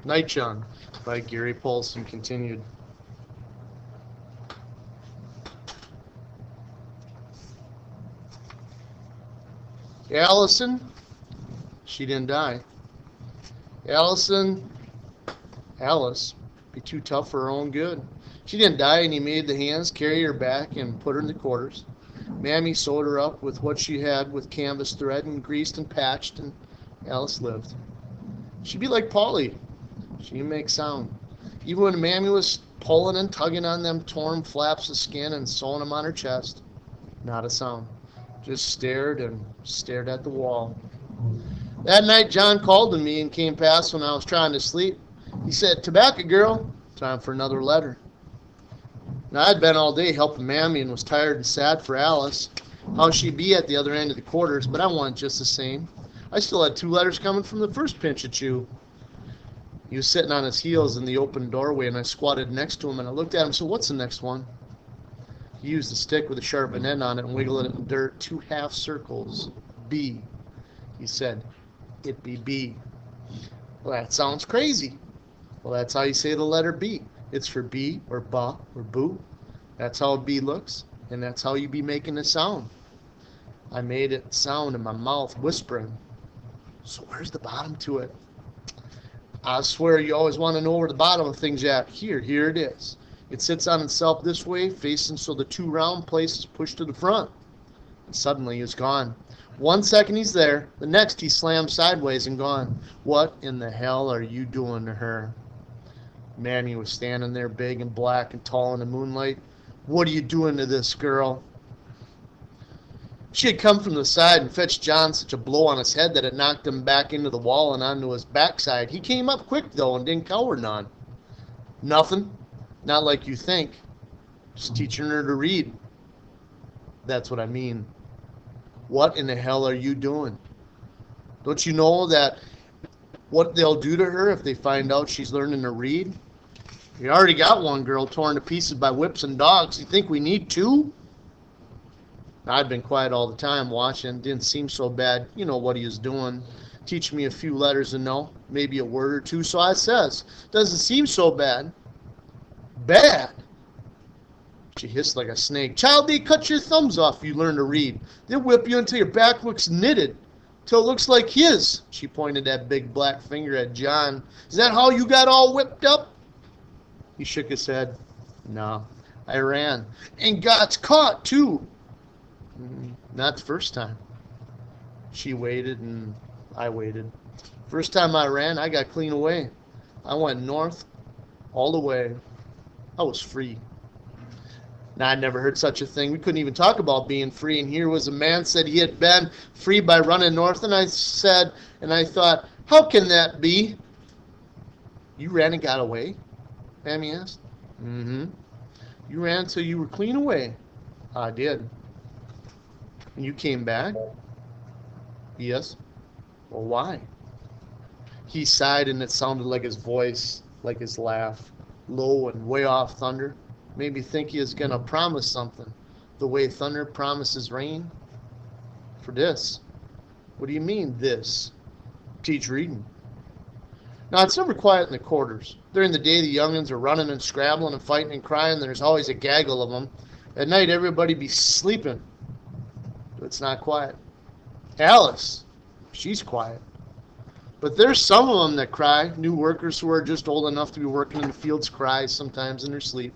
Nightjohn by Gary Paulson continued. Allison, she didn't die. Alice, be too tough for her own good. She didn't die, and he made the hands carry her back and put her in the quarters. Mammy sewed her up with what she had with canvas thread and greased and patched, and Alice lived. She'd be like Polly. She didn't make sound. Even when Mammy was pulling and tugging on them torn flaps of skin and sewing them on her chest, not a sound. Just stared and stared at the wall. That night, John called to me and came past when I was trying to sleep. He said, "Tobacco girl, time for another letter." Now, I'd been all day helping Mammy and was tired and sad for Alice, how she'd be at the other end of the quarters, but I wanted just the same. I still had 2 letters coming from the first pinch of chew. He was sitting on his heels in the open doorway, and I squatted next to him, and I looked at him. So what's the next one? He used a stick with a sharpened end on it and wiggled it in the dirt. 2 half circles. B. He said, "It be B." Well, that sounds crazy. Well, that's how you say the letter B. It's for B or ba or boo. That's how a B looks, and that's how you be making a sound. I made it sound in my mouth, whispering. So where's the bottom to it? I swear you always want to know where the bottom of things at. Here it is. It sits on itself this way, facing so the 2 round places push to the front. And suddenly he's gone. 1 second he's there, the next he slams sideways and gone. What in the hell are you doing to her? Mammy was standing there big and black and tall in the moonlight. What are you doing to this girl? She had come from the side and fetched John such a blow on his head that it knocked him back into the wall and onto his backside. He came up quick, though, and didn't cower none. Nothing. Not like you think. Just teaching her to read. That's what I mean. What in the hell are you doing? Don't you know that what they'll do to her if they find out she's learning to read? We already got 1 girl torn to pieces by whips and dogs. You think we need 2? I'd been quiet all the time watching. Didn't seem so bad. You know what he was doing. Teach me a few letters and know, maybe a word or 2. So I says, doesn't seem so bad. Bad? She hissed like a snake. Child, they cut your thumbs off if you learn to read. They'll whip you until your back looks knitted. Till it looks like his. She pointed that big black finger at John. Is that how you got all whipped up? He shook his head. No, I ran. And got caught, too. Not the first time. She waited and I waited. First time I ran, I got clean away. I went north all the way. I was free. Now, I'd never heard such a thing. We couldn't even talk about being free. And here was a man said he had been free by running north. And I said, and I thought, how can that be? You ran and got away? Mammy asked. Mm-hmm. You ran until you were clean away. I did. And you came back? Yes. Well, why? He sighed, and it sounded like his voice, like his laugh, low and way off thunder. Made me think he was going to promise something, the way thunder promises rain. For this. What do you mean, this? Teach reading. Now, it's never quiet in the quarters. During the day, the young'uns are running and scrabbling and fighting and crying. There's always a gaggle of them. At night, everybody be sleeping. But it's not quiet. Alice, she's quiet. But there's some of them that cry. New workers who are just old enough to be working in the fields cry sometimes in their sleep.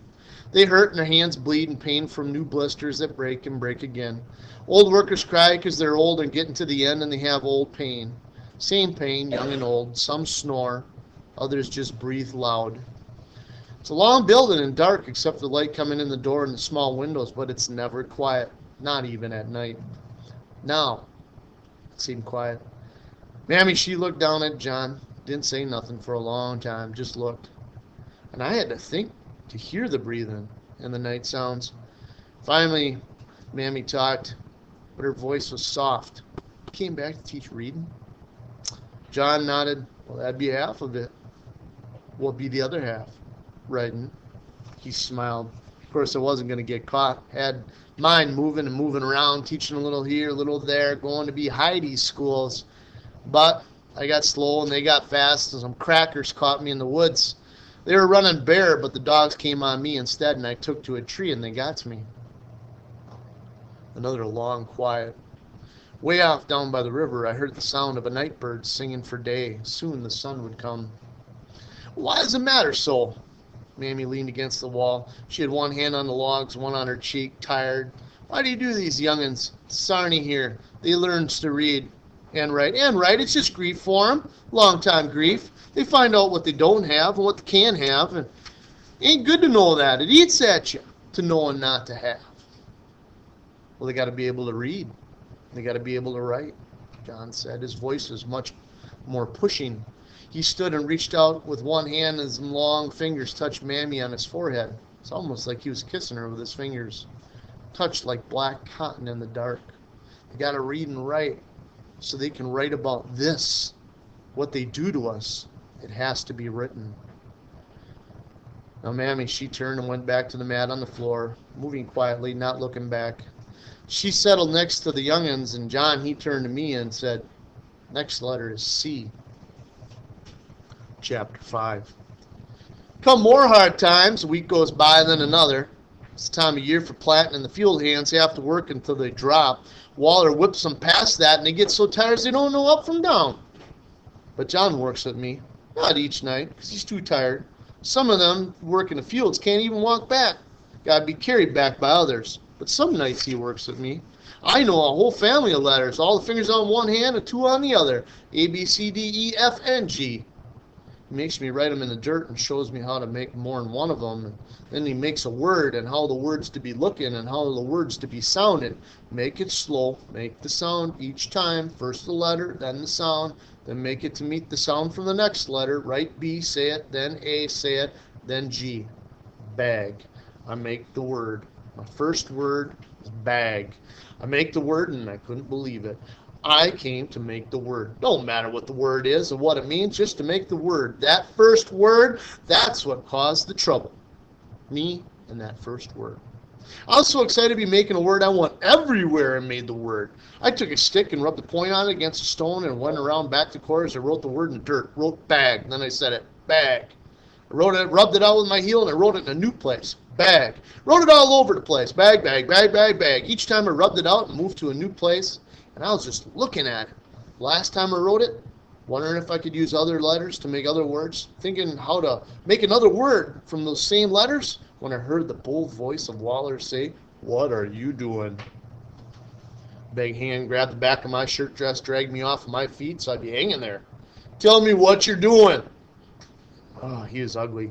They hurt and their hands bleed and pain from new blisters that break and break again. Old workers cry because they're old and getting to the end and they have old pain. Same pain, young and old. Some snore. Others just breathe loud. It's a long building and dark except for the light coming in the door and the small windows, but it's never quiet. Not even at night. Now, it seemed quiet. Mammy, she looked down at John. Didn't say nothing for a long time. Just looked. And I had to think to hear the breathing and the night sounds. Finally, Mammy talked, but her voice was soft. Came back to teach reading? John nodded. Well, that'd be half of it. What'd be the other half? Writing. He smiled. Of course, I wasn't going to get caught. Had mind moving and moving around, teaching a little here, a little there, going to be Heidi's schools. But I got slow and they got fast, and some crackers caught me in the woods. They were running bear, but the dogs came on me instead, and I took to a tree and they got to me. Another long quiet. Way off down by the river, I heard the sound of a night bird singing for day. Soon the sun would come. Why does it matter so? Mammy leaned against the wall. She had one hand on the logs, one on her cheek, tired. Why do you do these young'uns? Sarny here. They learns to read and write. And write, it's just grief for 'em. Long time grief. They find out what they don't have and what they can have. And it ain't good to know that. It eats at you to know and not to have. Well, they got to be able to read. They got to be able to write, John said. His voice was much more pushing. He stood and reached out with one hand, and his long fingers touched Mammy on his forehead. It's almost like he was kissing her with his fingers, touched like black cotton in the dark. They got to read and write so they can write about this, what they do to us. It has to be written. Now, Mammy, she turned and went back to the mat on the floor, moving quietly, not looking back. She settled next to the young'uns, and John, he turned to me and said, next letter is C. Chapter 5. Come more hard times, a week goes by, then another. It's the time of year for planting, and the field hands have to work until they drop. Waller whips them past that, and they get so tired they don't know up from down. But John works with me, not each night, because he's too tired. Some of them who work in the fields can't even walk back. Got to be carried back by others. But some nights he works with me. I know a whole family of letters, all the fingers on one hand and two on the other. A, B, C, D, E, F, and G. He makes me write them in the dirt and shows me how to make more than one of them. And then he makes a word and how the words to be looking and how the words to be sounded. Make it slow. Make the sound each time. First the letter, then the sound. Then make it to meet the sound from the next letter. Write B, say it, then A, say it, then G. Bag. I make the word. My first word is bag. I make the word and I couldn't believe it. I came to make the word. Don't matter what the word is or what it means, just to make the word. That first word, that's what caused the trouble. Me and that first word. I was so excited to be making a word I went everywhere and made the word. I took a stick and rubbed the point on it against a stone and went around back to quarters and wrote the word in dirt. Wrote bag. And then I said it. Bag. I wrote it, rubbed it out with my heel, and I wrote it in a new place. Bag. Wrote it all over the place. Bag, bag, bag, bag, bag. Each time I rubbed it out and moved to a new place, and I was just looking at it. Last time I wrote it, wondering if I could use other letters to make other words, thinking how to make another word from those same letters, when I heard the bold voice of Waller say, "What are you doing?" Big hand grabbed the back of my shirt dress, dragged me off of my feet so I'd be hanging there. "Tell me what you're doing." Oh, he is ugly.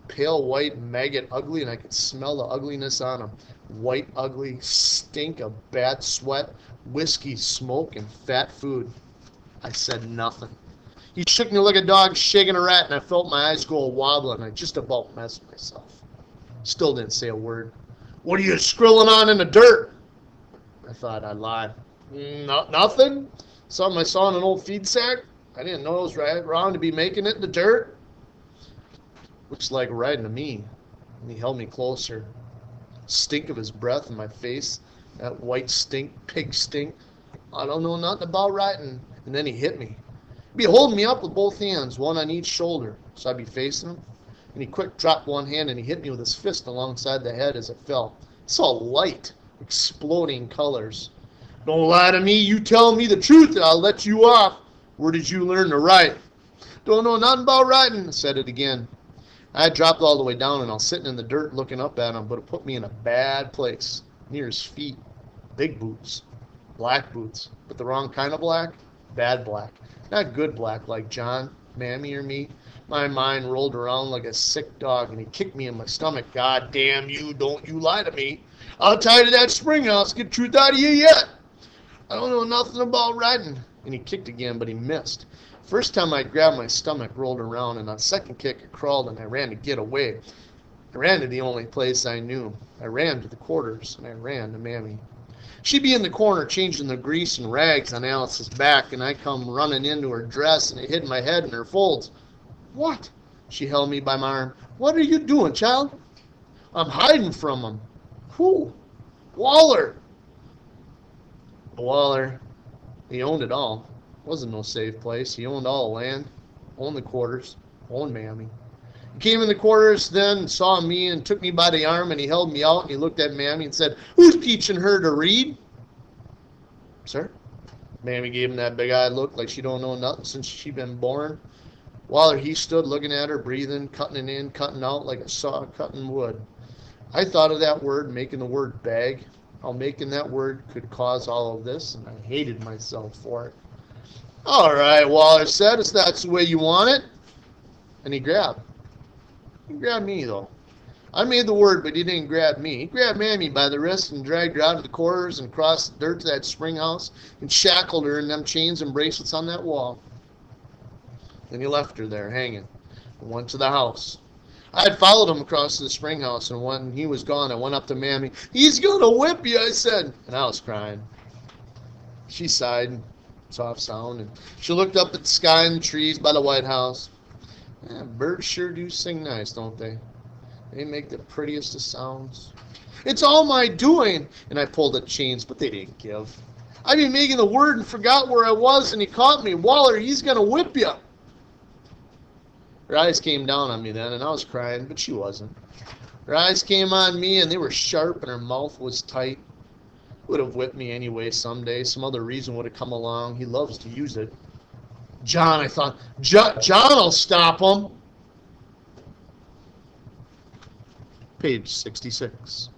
Pale white, maggot ugly, and I could smell the ugliness on him. White ugly, stink of bad sweat, whiskey, smoke, and fat food. I said nothing. He shook me like a dog shaking a rat, and I felt my eyes go a-wobble, and I just about messed myself. Still didn't say a word. "What are you skrilling on in the dirt?" I thought I'd lie. Nothing. Something I saw in an old feed sack. I didn't know it was right wrong to be making it in the dirt. Looks like writing to me. And he held me closer. Stink of his breath in my face. That white stink, pig stink. I don't know nothing about writing. And then he hit me. He'd be holding me up with both hands, one on each shoulder, so I'd be facing him. And he quick dropped one hand and he hit me with his fist alongside the head as it fell. I saw light, exploding colors. "Don't lie to me. You tell me the truth and I'll let you off. Where did you learn to write?" "Don't know nothing about writing," I said it again. I had dropped all the way down and I was sitting in the dirt looking up at him, but it put me in a bad place, near his feet. Big boots, black boots, but the wrong kind of black, bad black. Not good black like John, Mammy, or me. My mind rolled around like a sick dog and he kicked me in my stomach. "God damn you, don't you lie to me. I'll tie you to that spring house, get truth out of you yet. I don't know nothing about writing." And he kicked again, but he missed. First time I grabbed, my stomach rolled around, and on second kick I crawled and I ran to get away. I ran to the only place I knew. I ran to the quarters, and I ran to Mammy. She'd be in the corner changing the grease and rags on Alice's back, and I come running into her dress, and it hit my head in her folds. "What?" She held me by my arm. "What are you doing, child?" "I'm hiding from him." "Who?" "Waller." Waller. He owned it all. Wasn't no safe place. He owned all the land, owned the quarters, owned Mammy. He came in the quarters then and saw me and took me by the arm and he held me out and he looked at Mammy and said, "Who's teaching her to read?" "Sir?" Mammy gave him that big-eyed look like she don't know nothing since she been born. While he stood looking at her, breathing, cutting it in, cutting out like a saw cutting wood. I thought of that word, making the word bag. How making that word could cause all of this, and I hated myself for it. "All right," Waller said, "if that's the way you want it." And he grabbed. He grabbed me, though. I made the word, but he didn't grab me. He grabbed Mammy by the wrist and dragged her out of the quarters and across the dirt to that spring house and shackled her in them chains and bracelets on that wall. Then he left her there, hanging, and went to the house. I had followed him across to the spring house, and when he was gone, I went up to Mammy. "He's going to whip you," I said, and I was crying. She sighed, soft sound, and she looked up at the sky and the trees by the White House. Birds sure do sing nice, don't they? They make the prettiest of sounds. "It's all my doing," and I pulled at chains, but they didn't give. I'd been making the word and forgot where I was, and he caught me. "Waller, he's going to whip you." Her eyes came down on me then, and I was crying, but she wasn't. Her eyes came on me, and they were sharp, and her mouth was tight. Would have whipped me anyway someday. Some other reason would have come along. He loves to use it. John, I thought, John will stop him. Page 66.